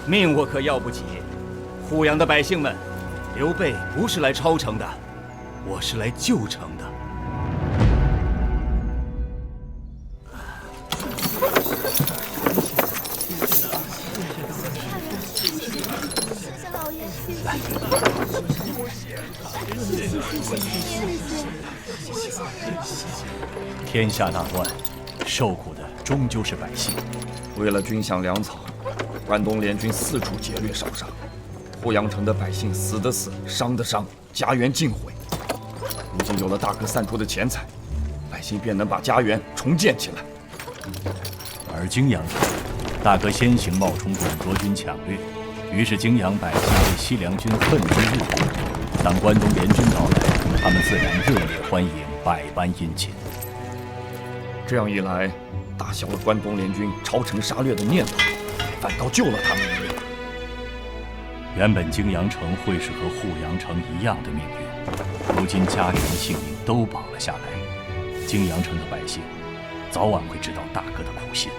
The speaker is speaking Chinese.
命我可要不起。户阳的百姓们，刘备不是来抄城的，我是来救城的。谢谢老爷，来，天下大乱，受苦的终究是百姓。为了军饷粮草，关东联军四处劫掠烧杀，户阳城的百姓死的死，伤的伤，家园尽毁。如今有了大哥散出的钱财，百姓便能把家园重建起来。而泾阳城，大哥先行冒充董卓军抢掠，于是泾阳百姓对西凉军恨之入骨。当关东联军到来，他们自然热烈欢迎，百般殷勤。这样一来，打消了关东联军抄城杀掠的念头，反倒救了他们一命。原本泾阳城会是和户阳城一样的命运，如今家人性命都保了下来，泾阳城的百姓早晚会知道大哥的苦心。